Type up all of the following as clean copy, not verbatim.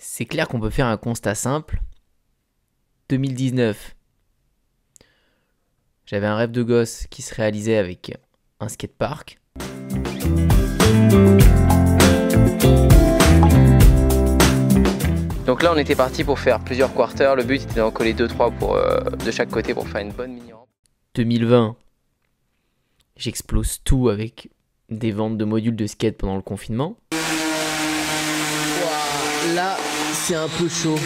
C'est clair qu'on peut faire un constat simple. 2019, j'avais un rêve de gosse qui se réalisait avec un skatepark. Donc là on était parti pour faire plusieurs quarters, le but était d'en coller 2-3 de chaque côté pour faire une bonne mini-rampe. 2020, j'explose tout avec des ventes de modules de skate pendant le confinement. Wow, là c'est un peu chaud,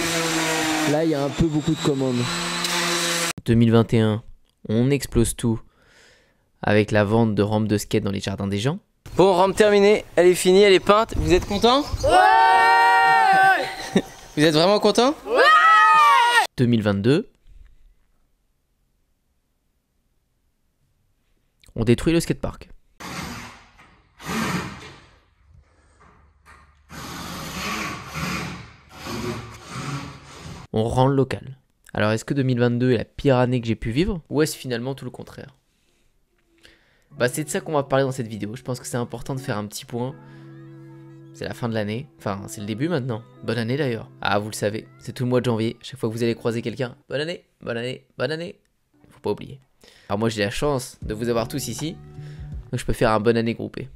là il y a un peu beaucoup de commandes. 2021, on explose tout avec la vente de rampes de skate dans les jardins des gens. Bon, rampe terminée, elle est finie, elle est peinte, vous êtes content? Ouais. Vous êtes vraiment content? Ouais. 2022, on détruit le skatepark. On rend le local. Alors est-ce que 2022 est la pire année que j'ai pu vivre? Ou est-ce finalement tout le contraire? Bah c'est de ça qu'on va parler dans cette vidéo. Je pense que c'est important de faire un petit point. C'est la fin de l'année. Enfin, c'est le début maintenant. Bonne année d'ailleurs. Ah, vous le savez, c'est tout le mois de janvier. Chaque fois que vous allez croiser quelqu'un, bonne année, bonne année, bonne année. Faut pas oublier. Alors moi j'ai la chance de vous avoir tous ici. Donc je peux faire un bonne année groupé.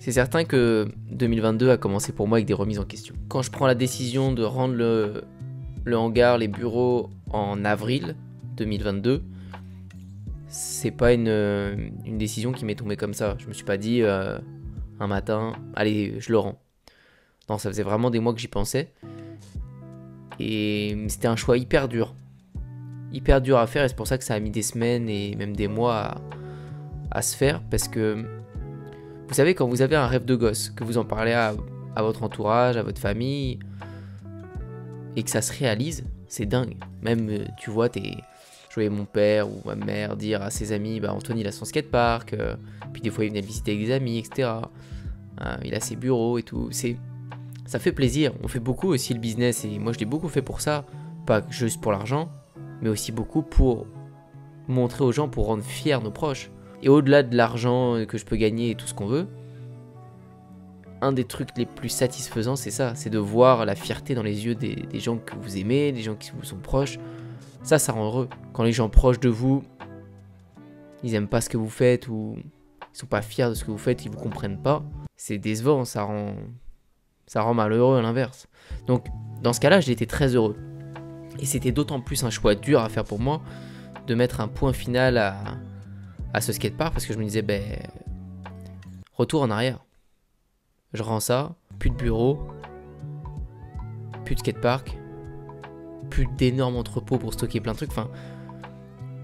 C'est certain que 2022 a commencé pour moi avec des remises en question. Quand je prends la décision de rendre le hangar, les bureaux en avril 2022, c'est pas une décision qui m'est tombée comme ça. Je me suis pas dit un matin, allez, je le rends. Non, ça faisait vraiment des mois que j'y pensais. Et c'était un choix hyper dur. Hyper dur à faire, et c'est pour ça que ça a mis des semaines et même des mois à se faire. Parce que, vous savez, quand vous avez un rêve de gosse, que vous en parlez à votre entourage, à votre famille, et que ça se réalise, c'est dingue. Même, tu vois, je voyais mon père ou ma mère dire à ses amis, bah Antoine il a son skatepark, puis des fois il venait le visiter avec des amis, etc. Il a ses bureaux et tout. Ça fait plaisir. On fait beaucoup aussi le business, et moi je l'ai beaucoup fait pour ça, pas juste pour l'argent, mais aussi beaucoup pour montrer aux gens, pour rendre fiers nos proches. Et au-delà de l'argent que je peux gagner et tout ce qu'on veut, un des trucs les plus satisfaisants, c'est ça, c'est de voir la fierté dans les yeux des gens que vous aimez, des gens qui vous sont proches. Ça rend heureux. Quand les gens proches de vous, ils aiment pas ce que vous faites, ou ils sont pas fiers de ce que vous faites, ils vous comprennent pas, c'est décevant, ça rend malheureux à l'inverse. Donc dans ce cas-là, j'ai été très heureux. Et c'était d'autant plus un choix dur à faire pour moi, de mettre un point final à ce skatepark, parce que je me disais, retour en arrière. Je rends ça, plus de bureau, plus de skatepark, plus d'énormes entrepôts pour stocker plein de trucs. Enfin,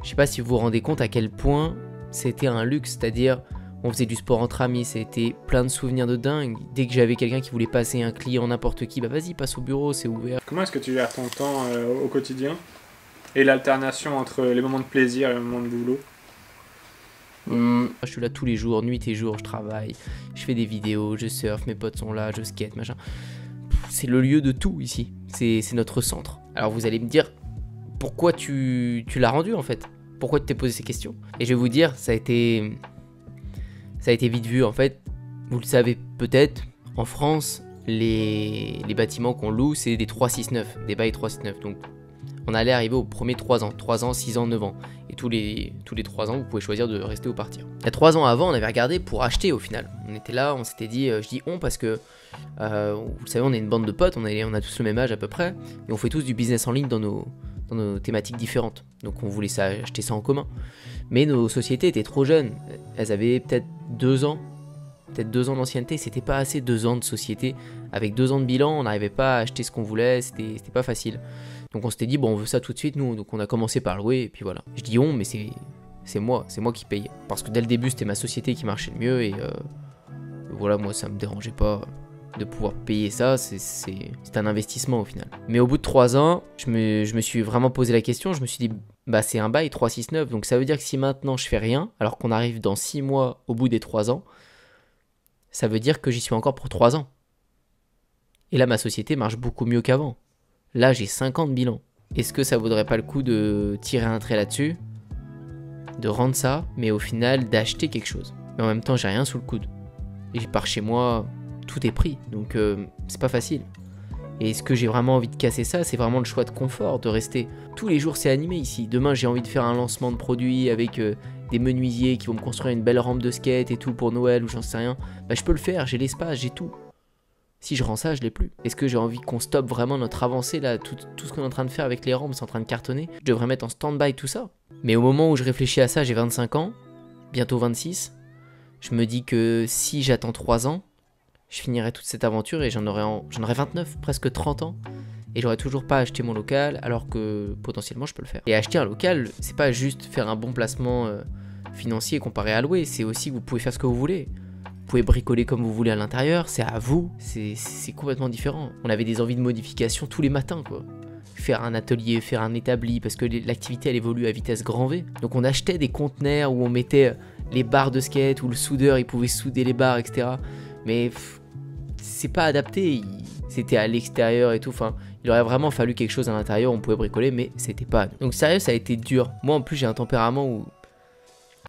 je sais pas si vous vous rendez compte à quel point c'était un luxe, c'est-à-dire on faisait du sport entre amis, c'était plein de souvenirs de dingue. Dès que j'avais quelqu'un qui voulait passer, un client, n'importe qui, bah vas-y, passe au bureau, c'est ouvert. Comment est-ce que tu gères ton temps au quotidien et l'alternation entre les moments de plaisir et les moments de boulot? Je suis là tous les jours, nuit et jour, je travaille, je fais des vidéos, je surfe, mes potes sont là, je skate, machin. C'est le lieu de tout ici, c'est notre centre. Alors vous allez me dire, pourquoi tu l'as rendu en fait? Pourquoi tu t'es posé ces questions? Et je vais vous dire, ça a été vite vu en fait. Vous le savez peut-être, en France, les bâtiments qu'on loue, c'est des 369, des bails 369. Donc on allait arriver aux premiers 3 ans, 3 ans, 6 ans, 9 ans. Et tous les 3 ans, vous pouvez choisir de rester ou partir. Il y a 3 ans avant, on avait regardé pour acheter au final. On était là, on s'était dit, je dis on parce que, vous savez, on est une bande de potes, on a tous le même âge à peu près, et on fait tous du business en ligne dans nos thématiques différentes. Donc on voulait acheter ça en commun. Mais nos sociétés étaient trop jeunes. Elles avaient peut-être 2 ans. Peut-être 2 ans d'ancienneté, c'était pas assez 2 ans de société. Avec 2 ans de bilan, on n'arrivait pas à acheter ce qu'on voulait, c'était pas facile. Donc on s'était dit, bon, on veut ça tout de suite, nous. Donc on a commencé par louer, et puis voilà. Je dis on, mais c'est moi qui paye. Parce que dès le début, c'était ma société qui marchait le mieux, et voilà, moi, ça me dérangeait pas de pouvoir payer ça, c'est un investissement au final. Mais au bout de 3 ans, je me suis vraiment posé la question, je me suis dit, bah c'est un bail 369, donc ça veut dire que si maintenant je fais rien, alors qu'on arrive dans 6 mois au bout des 3 ans, ça veut dire que j'y suis encore pour 3 ans. Et là, ma société marche beaucoup mieux qu'avant. Là, j'ai 5 ans de bilan. Est-ce que ça vaudrait pas le coup de tirer un trait là-dessus, de rendre ça, mais au final d'acheter quelque chose? Mais en même temps, j'ai rien sous le coude. Et par chez moi, tout est pris, donc c'est pas facile. Et est-ce que j'ai vraiment envie de casser ça? C'est vraiment le choix de confort, de rester. Tous les jours c'est animé ici. Demain j'ai envie de faire un lancement de produit avec des menuisiers qui vont me construire une belle rampe de skate et tout pour Noël ou j'en sais rien. Bah je peux le faire, j'ai l'espace, j'ai tout. Si je rends ça, je l'ai plus. Est-ce que j'ai envie qu'on stoppe vraiment notre avancée là, tout ce qu'on est en train de faire avec les rampes, c'est en train de cartonner? Je devrais mettre en stand-by tout ça. Mais au moment où je réfléchis à ça, j'ai 25 ans, bientôt 26. Je me dis que si j'attends 3 ans, je finirai toute cette aventure et j'en aurai 29, presque 30 ans. Et j'aurais toujours pas acheté mon local alors que potentiellement je peux le faire. Et acheter un local, c'est pas juste faire un bon placement financier comparé à louer, c'est aussi que vous pouvez faire ce que vous voulez. Vous pouvez bricoler comme vous voulez à l'intérieur, c'est à vous, c'est complètement différent. On avait des envies de modification tous les matins quoi. Faire un atelier, faire un établi, parce que l'activité elle évolue à vitesse grand V. Donc on achetait des conteneurs où on mettait les barres de skate, où le soudeur il pouvait souder les barres, etc. Mais c'est pas adapté, c'était à l'extérieur et tout, enfin il aurait vraiment fallu quelque chose à l'intérieur, on pouvait bricoler, mais c'était pas. Donc sérieux ça a été dur. Moi en plus j'ai un tempérament où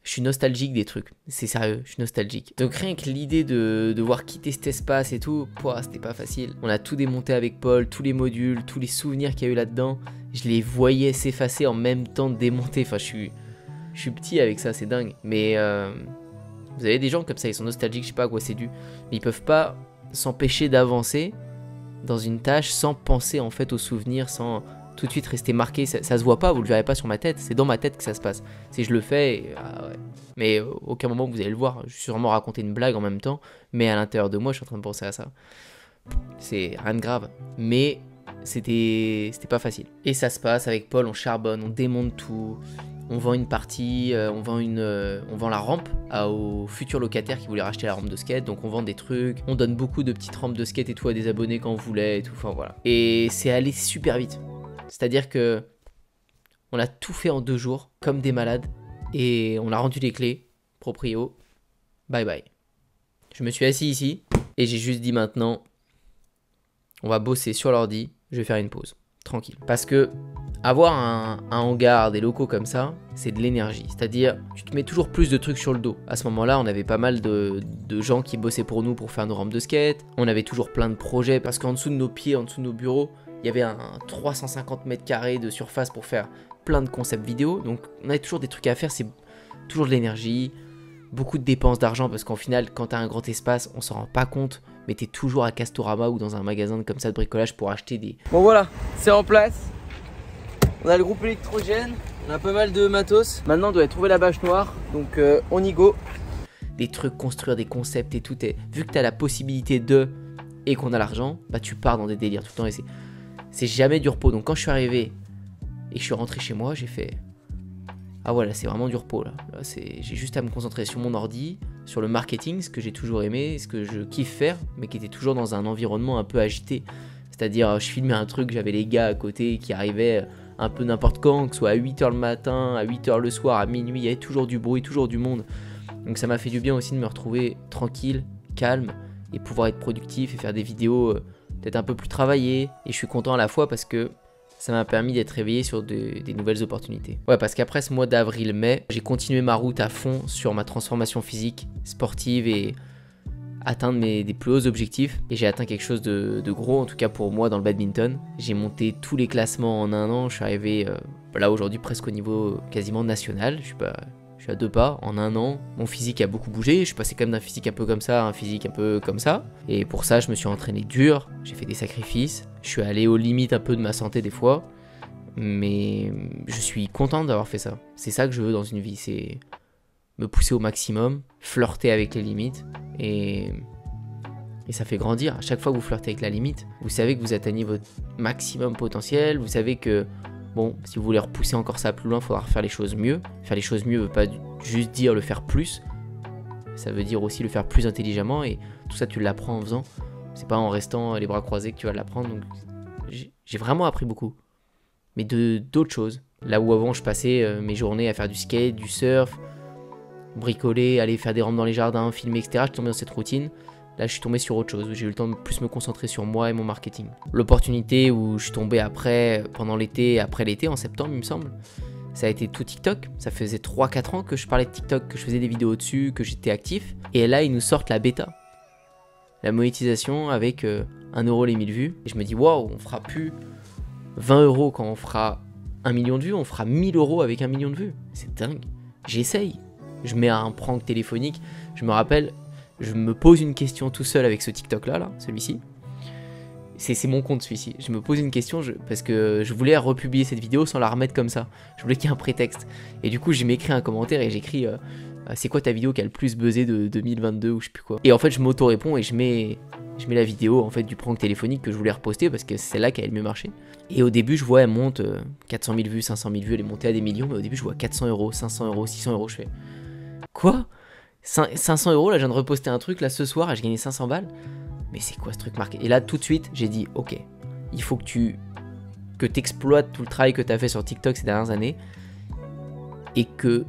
je suis nostalgique des trucs, c'est sérieux, je suis nostalgique. Donc rien que l'idée de devoir quitter cet espace et tout, c'était pas facile. On a tout démonté avec Paul, tous les modules, tous les souvenirs qu'il y a eu là-dedans. Je les voyais s'effacer en même temps de démonter. Enfin, je suis petit avec ça, c'est dingue. Mais vous avez des gens comme ça, ils sont nostalgiques, je sais pas à quoi c'est dû. Mais ils peuvent pas s'empêcher d'avancer dans une tâche sans penser en fait aux souvenirs, sans tout de suite rester marqué, ça se voit pas, vous le verrez pas sur ma tête, c'est dans ma tête que ça se passe. Si je le fais, ouais. Mais aucun moment vous allez le voir, je suis sûrement raconter une blague en même temps, mais à l'intérieur de moi je suis en train de penser à ça. C'est rien de grave, mais c'était pas facile. Et ça se passe avec Paul, on charbonne, on démonte tout, on vend une partie, on vend la rampe aux futurs locataires qui voulaient racheter la rampe de skate, donc on vend des trucs, on donne beaucoup de petites rampes de skate et tout à des abonnés quand on voulait et tout, enfin voilà. Et c'est allé super vite. C'est-à-dire que on a tout fait en 2 jours, comme des malades, et on a rendu les clés, proprio, bye bye. Je me suis assis ici, et j'ai juste dit maintenant, on va bosser sur l'ordi, je vais faire une pause, tranquille. Parce que avoir un hangar, des locaux comme ça, c'est de l'énergie. C'est-à-dire, tu te mets toujours plus de trucs sur le dos. À ce moment-là, on avait pas mal de gens qui bossaient pour nous pour faire nos rampes de skate, on avait toujours plein de projets, parce qu'en dessous de nos pieds, en dessous de nos bureaux, il y avait un 350 mètres carrés de surface pour faire plein de concepts vidéo. Donc on avait toujours des trucs à faire, c'est toujours de l'énergie, beaucoup de dépenses d'argent parce qu'en final, quand tu as un grand espace, on s'en rend pas compte, mais tu es toujours à Castorama ou dans un magasin comme ça de bricolage pour acheter des... Bon voilà, c'est en place. On a le groupe électrogène, on a pas mal de matos. Maintenant on doit trouver la bâche noire, donc on y go. Des trucs, construire des concepts et tout. Vu que tu as la possibilité de et qu'on a l'argent, bah tu pars dans des délires tout le temps et c'est jamais du repos. Donc quand je suis arrivé et que je suis rentré chez moi, j'ai fait ah voilà, c'est vraiment du repos là. J'ai juste à me concentrer sur mon ordi, sur le marketing, ce que j'ai toujours aimé, ce que je kiffe faire, mais qui était toujours dans un environnement un peu agité. C'est-à-dire je filmais un truc, j'avais les gars à côté qui arrivaient un peu n'importe quand, que ce soit à 8h le matin, à 8h le soir, à minuit, il y avait toujours du bruit, toujours du monde. Donc ça m'a fait du bien aussi de me retrouver tranquille, calme et pouvoir être productif et faire des vidéos peut-être un peu plus travaillées. Et je suis content à la fois parce que ça m'a permis d'être réveillé sur des nouvelles opportunités. Ouais, parce qu'après ce mois d'avril-mai, j'ai continué ma route à fond sur ma transformation physique, sportive et atteindre des plus hauts objectifs. Et j'ai atteint quelque chose de gros, en tout cas pour moi dans le badminton. J'ai monté tous les classements en un an, je suis arrivé là aujourd'hui presque au niveau quasiment national. Je suis à 2 pas en un an. Mon physique a beaucoup bougé, je suis passé quand même d'un physique un peu comme ça à un physique un peu comme ça. Et pour ça, je me suis entraîné dur, j'ai fait des sacrifices. Je suis allé aux limites un peu de ma santé des fois. Mais je suis content d'avoir fait ça. C'est ça que je veux dans une vie, c'est me pousser au maximum, flirter avec les limites. Et ça fait grandir. À chaque fois que vous flirtez avec la limite, vous savez que vous atteignez votre maximum potentiel. Vous savez que bon, si vous voulez repousser encore ça plus loin, il faudra faire les choses mieux. Faire les choses mieux ne veut pas juste dire le faire plus. Ça veut dire aussi le faire plus intelligemment. Et tout ça, tu l'apprends en faisant. C'est pas en restant les bras croisés que tu vas l'apprendre. Donc, j'ai vraiment appris beaucoup. Mais d'autres choses. Là où avant, je passais mes journées à faire du skate, du surf, bricoler, aller faire des rampes dans les jardins, filmer, etc. Je suis tombé dans cette routine. Là, je suis tombé sur autre chose, où j'ai eu le temps de plus me concentrer sur moi et mon marketing. L'opportunité où je suis tombé après, pendant l'été, après l'été, en septembre, il me semble, ça a été tout TikTok. Ça faisait 3-4 ans que je parlais de TikTok, que je faisais des vidéos dessus, que j'étais actif. Et là, ils nous sortent la bêta. La monétisation avec 1 euro les 1000 vues. Et je me dis, waouh, on fera plus 20 euros quand on fera 1 million de vues, on fera 1000 euros avec 1 million de vues. C'est dingue. J'essaye. Je mets un prank téléphonique. Je me rappelle, je me pose une question tout seul avec ce TikTok là, celui-ci. C'est mon compte celui-ci. Je me pose une question parce que je voulais republier cette vidéo sans la remettre comme ça. Je voulais qu'il y ait un prétexte. Et du coup, j'ai m'écrit un commentaire et j'écris c'est quoi ta vidéo qui a le plus buzzé de 2022 ou je sais plus quoi. Et en fait, je m'auto-réponds et je mets la vidéo en fait du prank téléphonique que je voulais reposter parce que c'est celle-là qui a le mieux marché. Et au début, je vois elle monte 400 000 vues, 500 000 vues, elle est montée à des millions. Mais au début, je vois 400 euros, 500 euros, 600 euros. Je fais quoi 500 euros, là, je viens de reposter un truc là ce soir et j'ai gagné 500 balles. Mais c'est quoi ce truc marqué? Et là, tout de suite, j'ai dit, ok, il faut que tu exploites tout le travail que tu as fait sur TikTok ces dernières années et que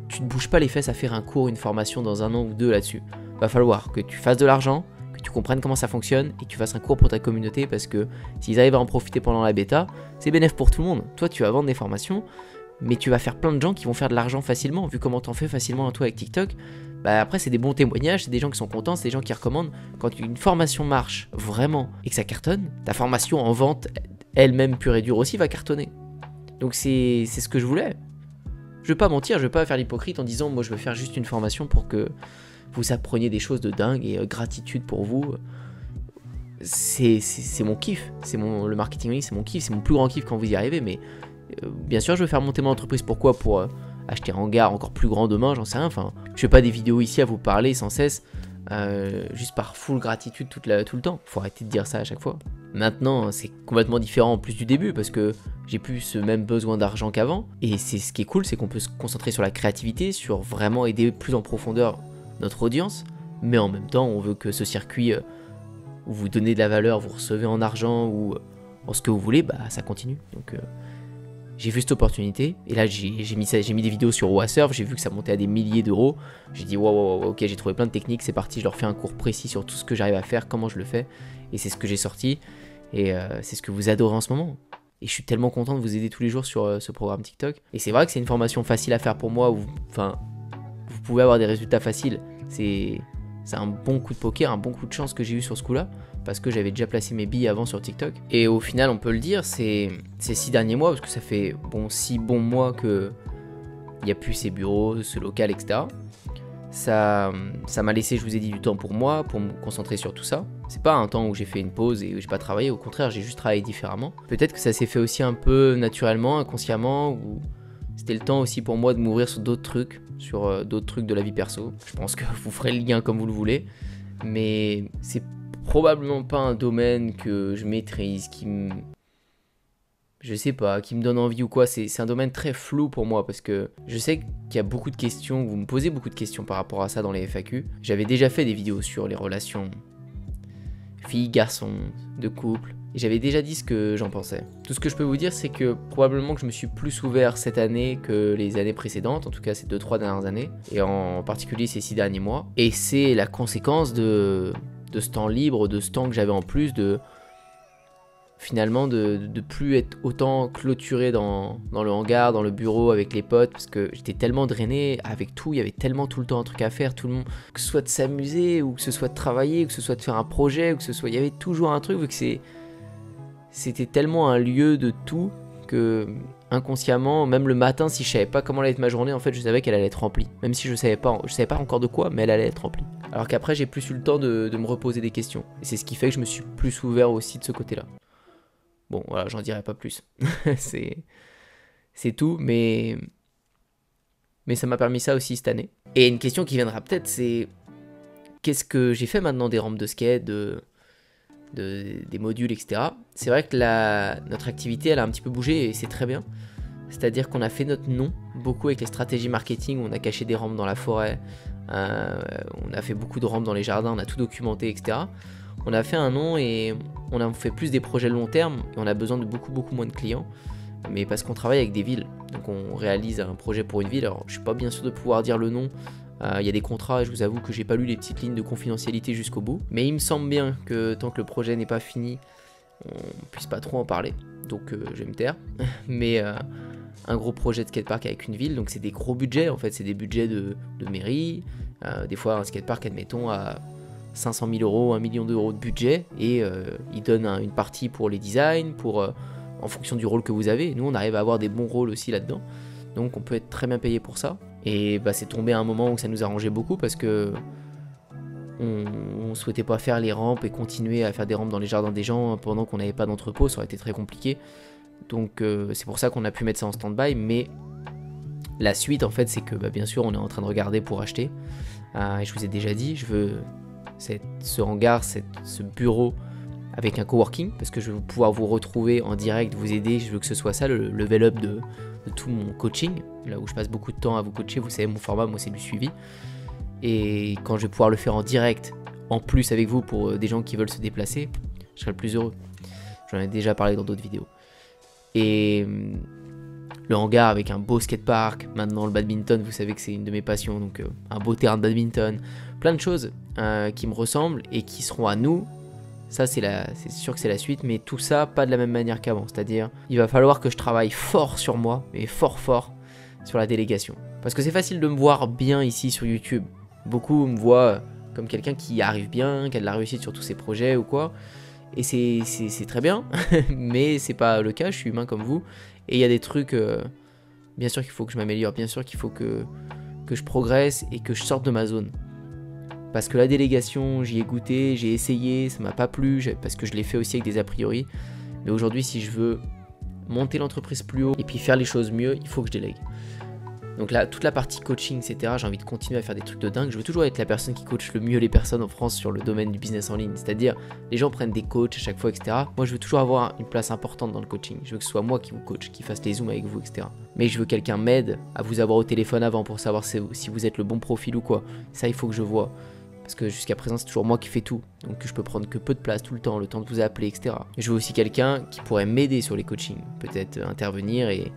tu ne bouges pas les fesses à faire un cours, une formation dans 1 an ou 2 là-dessus. Va falloir que tu fasses de l'argent, que tu comprennes comment ça fonctionne et que tu fasses un cours pour ta communauté parce que s'ils arrivent à en profiter pendant la bêta, c'est bénéf pour tout le monde. Toi, tu vas vendre des formations, mais tu vas faire plein de gens qui vont faire de l'argent facilement. Vu comment t'en fais facilement toi avec TikTok, bah après c'est des bons témoignages, c'est des gens qui sont contents, c'est des gens qui recommandent. Quand une formation marche vraiment et que ça cartonne, ta formation en vente elle-même pure et dure aussi va cartonner. Donc c'est ce que je voulais. Je vais pas mentir, je vais pas faire l'hypocrite en disant moi je veux faire juste une formation pour que vous appreniez des choses de dingue et gratitude pour vous. C'est mon kiff, le marketing en ligne, c'est mon kiff, c'est mon plus grand kiff quand vous y arrivez, mais bien sûr je veux faire monter mon entreprise. Pourquoi? Pour acheter un hangar encore plus grand demain, j'en sais rien. Enfin, je fais pas des vidéos ici à vous parler sans cesse juste par full gratitude tout le temps. Faut arrêter de dire ça à chaque fois. Maintenant c'est complètement différent en plus du début parce que j'ai plus ce même besoin d'argent qu'avant. Et c'est ce qui est cool, c'est qu'on peut se concentrer sur la créativité, sur vraiment aider plus en profondeur notre audience. Mais en même temps on veut que ce circuit où vous donnez de la valeur, vous recevez en argent ou en ce que vous voulez, bah ça continue. Donc j'ai vu cette opportunité et là j'ai mis des vidéos sur Wasurf, j'ai vu que ça montait à des milliers d'euros. J'ai dit wow, ok, j'ai trouvé plein de techniques, c'est parti, je leur fais un cours précis sur tout ce que j'arrive à faire, comment je le fais. Et c'est ce que j'ai sorti et c'est ce que vous adorez en ce moment. Et je suis tellement content de vous aider tous les jours sur ce programme TikTok. Et c'est vrai que c'est une formation facile à faire pour moi, où vous pouvez avoir des résultats faciles. C'est un bon coup de poker, un bon coup de chance que j'ai eu sur ce coup-là, parce que j'avais déjà placé mes billes avant sur TikTok. Et au final, on peut le dire, c'est ces 6 derniers mois, parce que ça fait 6 bons mois qu'il n'y a plus ces bureaux, ce local, etc. Ça m'a laissé, je vous ai dit, du temps pour moi, pour me concentrer sur tout ça. C'est pas un temps où j'ai fait une pause et où j'ai pas travaillé, au contraire, j'ai juste travaillé différemment. Peut-être que ça s'est fait aussi un peu naturellement, inconsciemment, ou c'était le temps aussi pour moi de m'ouvrir sur d'autres trucs, de la vie perso. Je pense que vous ferez le lien comme vous le voulez, mais c'est probablement pas un domaine que je maîtrise, qui me donne envie ou quoi. C'est un domaine très flou pour moi parce que je sais qu'il y a beaucoup de questions, vous me posez beaucoup de questions par rapport à ça dans les FAQ. J'avais déjà fait des vidéos sur les relations filles-garçons, de couple, et j'avais déjà dit ce que j'en pensais. Tout ce que je peux vous dire, c'est que probablement que je me suis plus ouvert cette année que les années précédentes, en tout cas ces 2-3 dernières années, et en particulier ces 6 derniers mois. Et c'est la conséquence de ce temps libre, de ce temps que j'avais en plus, finalement de plus être autant clôturé dans le hangar, dans le bureau avec les potes, parce que j'étais tellement drainé avec tout, il y avait tellement tout le temps un truc à faire, tout le monde, que ce soit de s'amuser, ou que ce soit de travailler, ou que ce soit de faire un projet, ou que ce soit, il y avait toujours un truc, vu que c'était tellement un lieu de tout, que inconsciemment, même le matin, si je savais pas comment allait être ma journée, en fait je savais qu'elle allait être remplie, même si je savais pas encore de quoi, mais elle allait être remplie. Alors qu'après j'ai plus eu le temps de me reposer des questions, et c'est ce qui fait que je me suis plus ouvert aussi de ce côté-là. Bon, voilà, j'en dirai pas plus. c'est tout, mais ça m'a permis ça aussi cette année. Et une question qui viendra peut-être, c'est qu'est-ce que j'ai fait maintenant des rampes de skate, des modules, etc. C'est vrai que notre activité, elle a un petit peu bougé et c'est très bien. C'est-à-dire qu'on a fait notre nom, beaucoup avec les stratégies marketing, où on a caché des rampes dans la forêt, on a fait beaucoup de rampes dans les jardins, on a tout documenté, etc. On a fait un nom et on a fait plus des projets long terme et on a besoin de beaucoup moins de clients, mais parce qu'on travaille avec des villes, donc on réalise un projet pour une ville. Alors je suis pas bien sûr de pouvoir dire le nom, il y a des contrats et je vous avoue que j'ai pas lu les petites lignes de confidentialité jusqu'au bout, mais il me semble bien que tant que le projet n'est pas fini, on puisse pas trop en parler, donc je vais me taire. Mais un gros projet de skatepark avec une ville, donc c'est des gros budgets en fait, c'est des budgets de mairie, des fois un skatepark admettons à 500 000 euros, 1 million d'euros de budget et ils donnent une partie pour les designs, en fonction du rôle que vous avez. Nous, on arrive à avoir des bons rôles aussi là-dedans. Donc, on peut être très bien payé pour ça. Et bah, c'est tombé à un moment où ça nous arrangeait beaucoup parce que on souhaitait pas faire les rampes et continuer à faire des rampes dans les jardins des gens pendant qu'on n'avait pas d'entrepôt. Ça aurait été très compliqué. Donc, c'est pour ça qu'on a pu mettre ça en stand-by. Mais la suite, en fait, c'est que bah, bien sûr, on est en train de regarder pour acheter. Et je vous ai déjà dit, je veux ce hangar, ce bureau avec un coworking parce que je veux pouvoir vous retrouver en direct, vous aider. Je veux que ce soit ça le level up de tout mon coaching, là où je passe beaucoup de temps à vous coacher. Vous savez, mon format, moi, c'est du suivi. Et quand je vais pouvoir le faire en direct, en plus avec vous pour des gens qui veulent se déplacer, je serai le plus heureux. J'en ai déjà parlé dans d'autres vidéos. Et le hangar avec un beau skatepark, maintenant le badminton, vous savez que c'est une de mes passions, donc un beau terrain de badminton, plein de choses qui me ressemblent et qui seront à nous. Ça, c'est sûr que c'est la suite, mais tout ça, pas de la même manière qu'avant. C'est-à-dire, il va falloir que je travaille fort sur moi, et fort sur la délégation. Parce que c'est facile de me voir bien ici sur YouTube. Beaucoup me voient comme quelqu'un qui arrive bien, qui a de la réussite sur tous ses projets ou quoi. Et c'est très bien, mais c'est pas le cas, je suis humain comme vous. Et il y a des trucs, bien sûr qu'il faut que je m'améliore, bien sûr qu'il faut que je progresse et que je sorte de ma zone. Parce que la délégation, j'y ai goûté, j'ai essayé, ça m'a pas plu, parce que je l'ai fait aussi avec des a priori. Mais aujourd'hui, si je veux monter l'entreprise plus haut et puis faire les choses mieux, il faut que je délègue. Donc là, toute la partie coaching, etc., j'ai envie de continuer à faire des trucs de dingue. Je veux toujours être la personne qui coach le mieux les personnes en France sur le domaine du business en ligne. C'est-à-dire, les gens prennent des coachs à chaque fois, etc. Moi, je veux toujours avoir une place importante dans le coaching. Je veux que ce soit moi qui vous coach, qui fasse les zooms avec vous, etc. Mais je veux que quelqu'un m'aide à vous avoir au téléphone avant pour savoir si vous êtes le bon profil ou quoi. Ça, il faut que je vois. Parce que jusqu'à présent, c'est toujours moi qui fais tout. Donc je peux prendre que peu de place tout le temps de vous appeler, etc. Je veux aussi quelqu'un qui pourrait m'aider sur les coachings. Peut-être intervenir et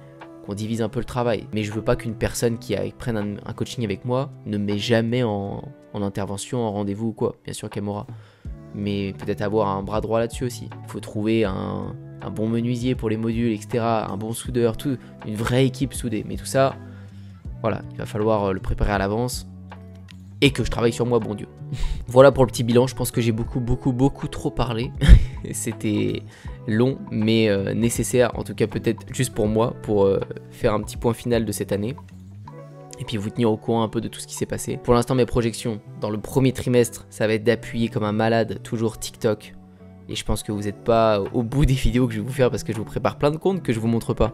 qu'on divise un peu le travail. Mais je veux pas qu'une personne qui prenne un coaching avec moi ne met jamais en intervention, en rendez-vous ou quoi. Bien sûr qu'elle m'aura. Mais peut-être avoir un bras droit là-dessus aussi. Il faut trouver un bon menuisier pour les modules, etc. Un bon soudeur, tout. Une vraie équipe soudée. Mais tout ça, voilà, il va falloir le préparer à l'avance. Et que je travaille sur moi, bon Dieu. Voilà pour le petit bilan, je pense que j'ai beaucoup trop parlé. C'était long, mais nécessaire, en tout cas peut-être juste pour moi, pour faire un petit point final de cette année. Et puis vous tenir au courant un peu de tout ce qui s'est passé. Pour l'instant, mes projections, dans le premier trimestre, ça va être d'appuyer comme un malade, toujours TikTok. Et je pense que vous n'êtes pas au bout des vidéos que je vais vous faire parce que je vous prépare plein de comptes que je vous montre pas.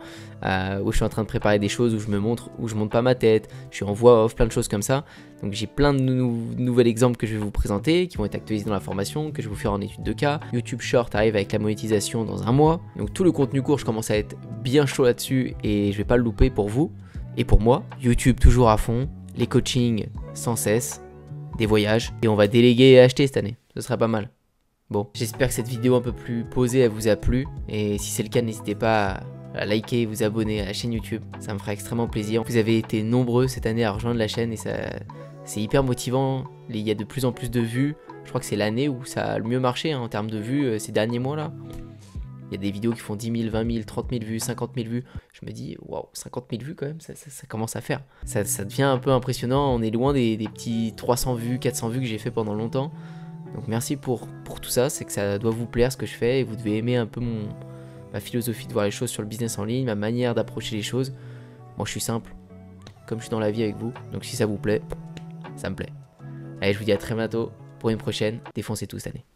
Où je suis en train de préparer des choses où je me montre, où je monte pas ma tête, je suis en voix off, plein de choses comme ça. Donc j'ai plein de nouveaux exemples que je vais vous présenter, qui vont être actualisés dans la formation, que je vais vous faire en étude de cas. YouTube Short arrive avec la monétisation dans un mois. Donc tout le contenu court, je commence à être bien chaud là-dessus et je vais pas le louper pour vous et pour moi. YouTube toujours à fond, les coachings sans cesse, des voyages. Et on va déléguer et acheter cette année, ce serait pas mal. Bon, j'espère que cette vidéo un peu plus posée, elle vous a plu. Et si c'est le cas, n'hésitez pas à liker et vous abonner à la chaîne YouTube. Ça me fera extrêmement plaisir. Vous avez été nombreux cette année à rejoindre la chaîne et c'est hyper motivant. Il y a de plus en plus de vues. Je crois que c'est l'année où ça a le mieux marché en termes de vues ces derniers mois-là. Il y a des vidéos qui font 10 000, 20 000, 30 000 vues, 50 000 vues. Je me dis, waouh, 50 000 vues quand même, ça commence à faire. Ça devient un peu impressionnant. On est loin des petits 300 vues, 400 vues que j'ai fait pendant longtemps. Donc merci pour tout ça, c'est que ça doit vous plaire ce que je fais et vous devez aimer un peu ma philosophie de voir les choses sur le business en ligne, ma manière d'approcher les choses. Moi je suis simple, comme je suis dans la vie avec vous, donc si ça vous plaît, ça me plaît. Allez, je vous dis à très bientôt pour une prochaine, défoncez tout cette année.